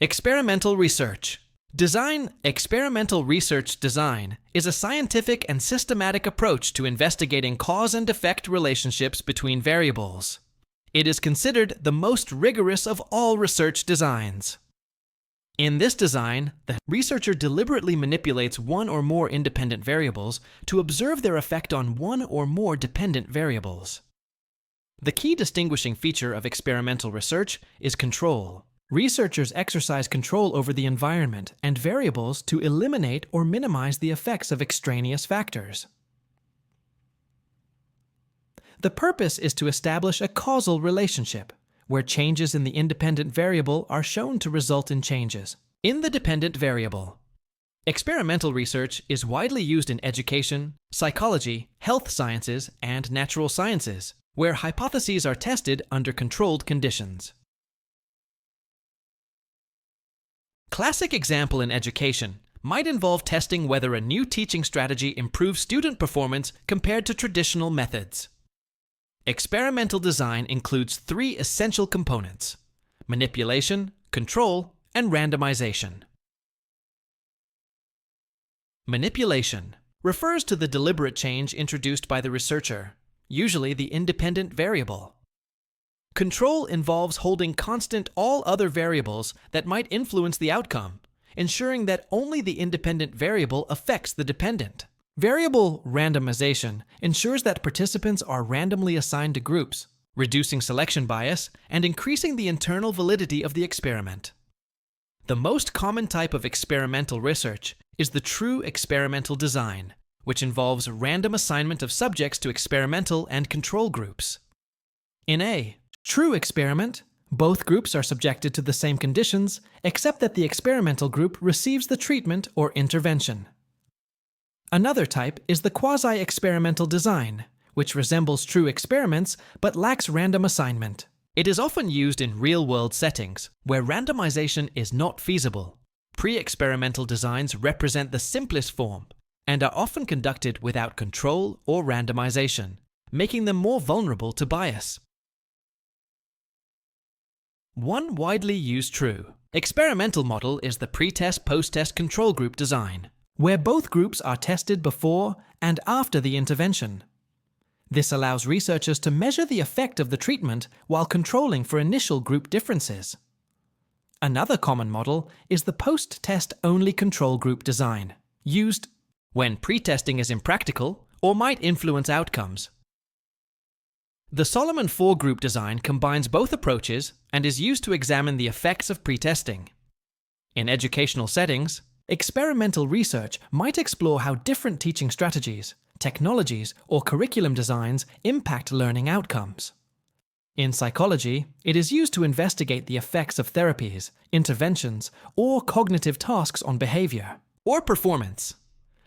Experimental research. Experimental research design is a scientific and systematic approach to investigating cause and effect relationships between variables. It is considered the most rigorous of all research designs. In this design, the researcher deliberately manipulates one or more independent variables to observe their effect on one or more dependent variables. The key distinguishing feature of experimental research is control. Researchers exercise control over the environment and variables to eliminate or minimize the effects of extraneous factors. The purpose is to establish a causal relationship, where changes in the independent variable are shown to result in changes in the dependent variable. Experimental research is widely used in education, psychology, health sciences, and natural sciences, where hypotheses are tested under controlled conditions. Classic example in education might involve testing whether a new teaching strategy improves student performance compared to traditional methods. Experimental design includes three essential components: manipulation, control, and randomization. Manipulation refers to the deliberate change introduced by the researcher, usually the independent variable. Control involves holding constant all other variables that might influence the outcome, ensuring that only the independent variable affects the dependent. Variable randomization ensures that participants are randomly assigned to groups, reducing selection bias and increasing the internal validity of the experiment. The most common type of experimental research is the true experimental design, which involves random assignment of subjects to experimental and control groups. In a true experiment, both groups are subjected to the same conditions, except that the experimental group receives the treatment or intervention. Another type is the quasi-experimental design, which resembles true experiments but lacks random assignment. It is often used in real-world settings, where randomization is not feasible. Pre-experimental designs represent the simplest form and are often conducted without control or randomization, making them more vulnerable to bias. One widely used true experimental model is the pre-test post-test control group design, where both groups are tested before and after the intervention. This allows researchers to measure the effect of the treatment while controlling for initial group differences. Another common model is the post-test only control group design, used when pre-testing is impractical or might influence outcomes. The Solomon 4 group design combines both approaches and is used to examine the effects of pre-testing. In educational settings, experimental research might explore how different teaching strategies, technologies, or curriculum designs impact learning outcomes. In psychology, it is used to investigate the effects of therapies, interventions, or cognitive tasks on behavior or performance.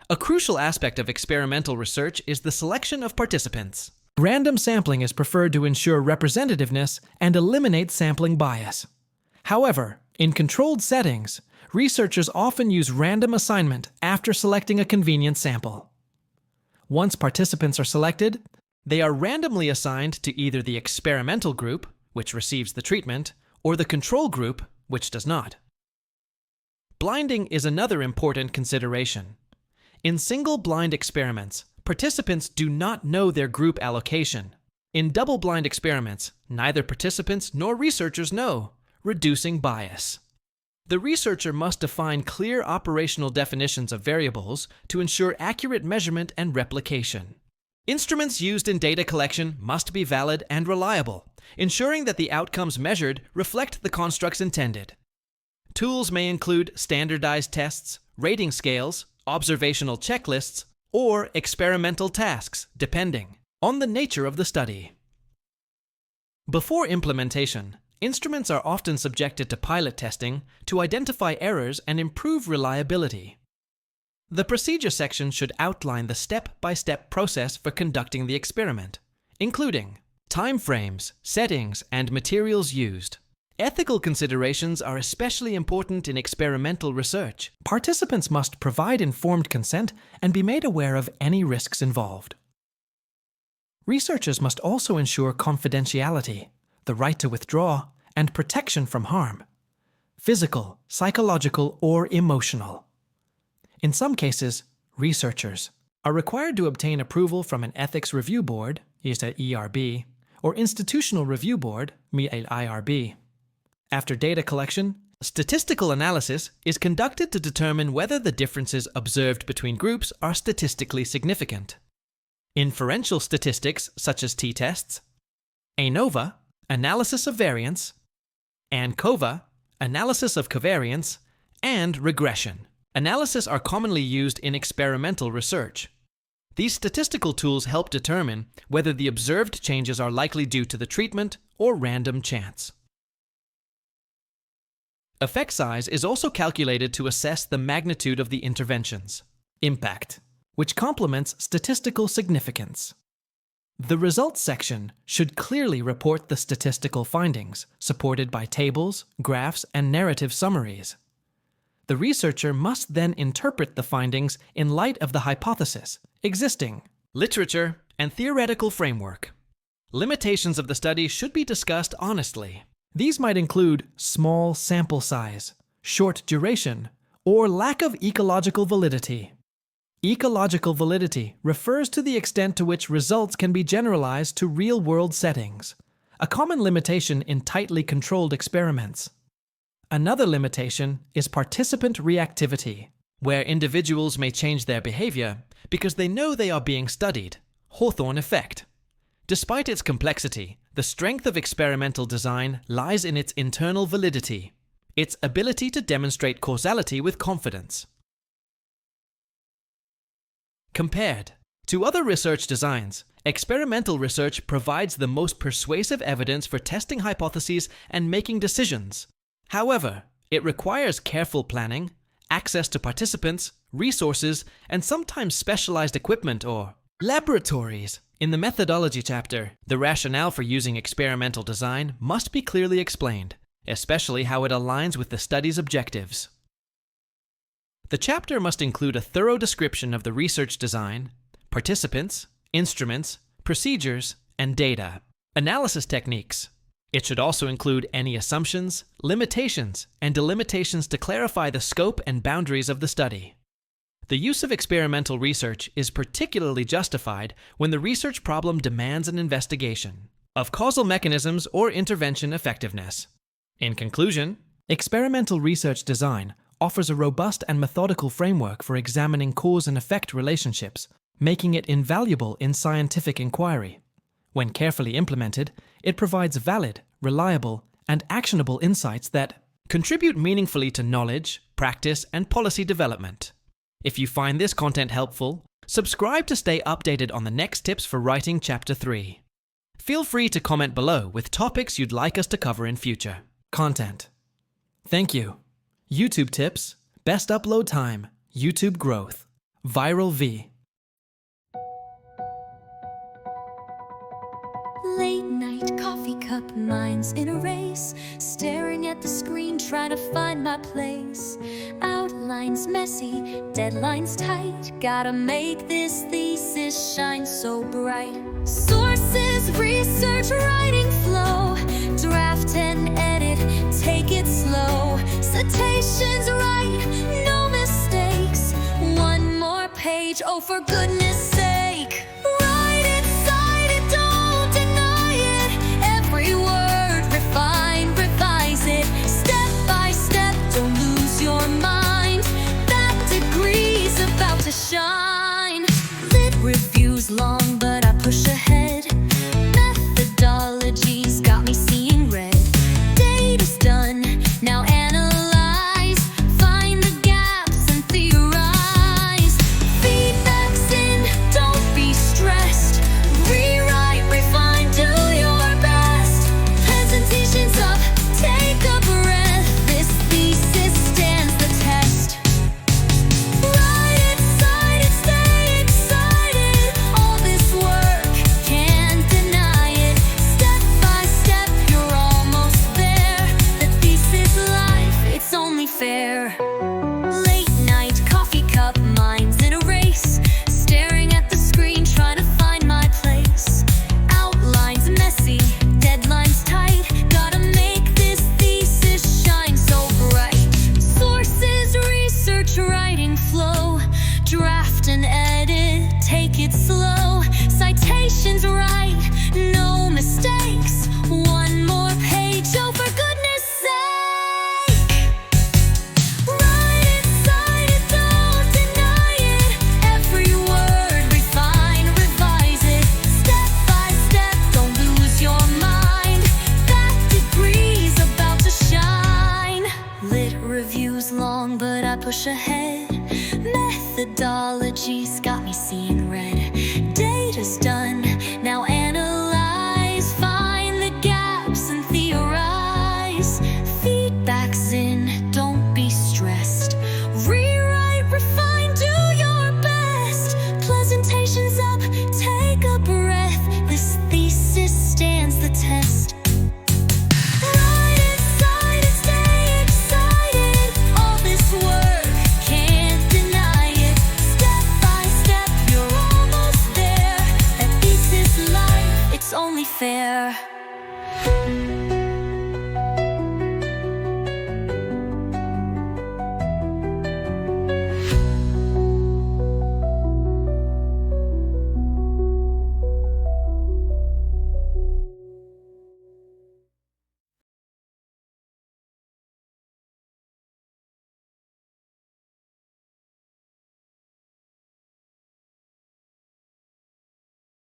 A crucial aspect of experimental research is the selection of participants. Random sampling is preferred to ensure representativeness and eliminate sampling bias. However, in controlled settings, researchers often use random assignment after selecting a convenient sample. Once participants are selected, they are randomly assigned to either the experimental group, which receives the treatment, or the control group, which does not. Blinding is another important consideration. In single-blind experiments, participants do not know their group allocation. In double-blind experiments, neither participants nor researchers know, reducing bias. The researcher must define clear operational definitions of variables to ensure accurate measurement and replication. Instruments used in data collection must be valid and reliable, ensuring that the outcomes measured reflect the constructs intended. Tools may include standardized tests, rating scales, observational checklists, or experimental tasks, depending on the nature of the study. Before implementation, instruments are often subjected to pilot testing to identify errors and improve reliability. The procedure section should outline the step-by-step process for conducting the experiment, including timeframes, settings, and materials used. Ethical considerations are especially important in experimental research. Participants must provide informed consent and be made aware of any risks involved. Researchers must also ensure confidentiality, the right to withdraw, and protection from harm. physical, psychological, or emotional. In some cases, researchers are required to obtain approval from an ethics review board, ERB, or institutional review board, IRB. After data collection, statistical analysis is conducted to determine whether the differences observed between groups are statistically significant. Inferential statistics, such as t-tests, ANOVA, analysis of variance, ANCOVA, analysis of covariance, and regression, analysis are commonly used in experimental research. These statistical tools help determine whether the observed changes are likely due to the treatment or random chance. Effect size is also calculated to assess the magnitude of the intervention's impact, which complements statistical significance. The results section should clearly report the statistical findings, supported by tables, graphs, and narrative summaries. The researcher must then interpret the findings in light of the hypothesis, existing literature, and theoretical framework. Limitations of the study should be discussed honestly. These might include small sample size, short duration, or lack of ecological validity. Ecological validity refers to the extent to which results can be generalized to real-world settings, a common limitation in tightly controlled experiments. Another limitation is participant reactivity, where individuals may change their behavior because they know they are being studied, Hawthorne effect. Despite its complexity, the strength of experimental design lies in its internal validity, its ability to demonstrate causality with confidence. Compared to other research designs, experimental research provides the most persuasive evidence for testing hypotheses and making decisions. However, it requires careful planning, access to participants, resources, and sometimes specialized equipment or laboratories. In the methodology chapter, the rationale for using experimental design must be clearly explained, especially how it aligns with the study's objectives. The chapter must include a thorough description of the research design, participants, instruments, procedures, and data. Analysis techniques. It should also include any assumptions, limitations, and delimitations to clarify the scope and boundaries of the study. The use of experimental research is particularly justified when the research problem demands an investigation of causal mechanisms or intervention effectiveness. In conclusion, experimental research design offers a robust and methodical framework for examining cause and effect relationships, making it invaluable in scientific inquiry. When carefully implemented, it provides valid, reliable, and actionable insights that contribute meaningfully to knowledge, practice, and policy development. If you find this content helpful, subscribe to stay updated on the next tips for writing Chapter 3. Feel free to comment below with topics you'd like us to cover in future. Content. Thank you. YouTube tips, best upload time, YouTube growth, Viral V. Late night coffee cup minds in a race, staring at the screen trying to find my place. Outlines messy, deadlines tight, gotta make this thesis shine so bright. Sources, research, writing flow, draft and edit, take it slow. Citations right, no mistakes, one more page, oh for goodness sake. Write it, cite it, don't deny it, every word refine, revise it, step by step, don't lose your mind, that degree's about to shine. Lit reviews long, but I push ahead, methodologies got me seeing red. Data's done, now analyze, find the gaps and theorize. Feedback's in, don't be stressed, rewrite, refine, do your best. Presentation's up, take a breath, this thesis stands the test. Write it, cite it, stay excited, all this work, can't deny it. Step by step, you're almost there, the thesis life, it's only fair. Late night coffee cup minds in a race, staring at the screen trying to find my place. Outlines messy, deadlines tight, gotta make this thesis shine so bright. flow. Draft and edit, take it slow. Citations right, no mistakes. One more page, oh for goodness sake. Write it, cite it, don't deny it. Every word refine, revise it. Step by step, don't lose your mind. That degree's about to shine. Lit review's long, but I push ahead. Methodology's got me seeing red. Data's done, now analyze. Find the gaps and theorize. Feedback's in, don't be stressed. Rewrite, refine, do your best. Presentation's up, take a breath. This thesis stands the test. Write it, cite it, stay excited. All this work, can't deny it. Step by step, you're almost there. That thesis life, it's only fair.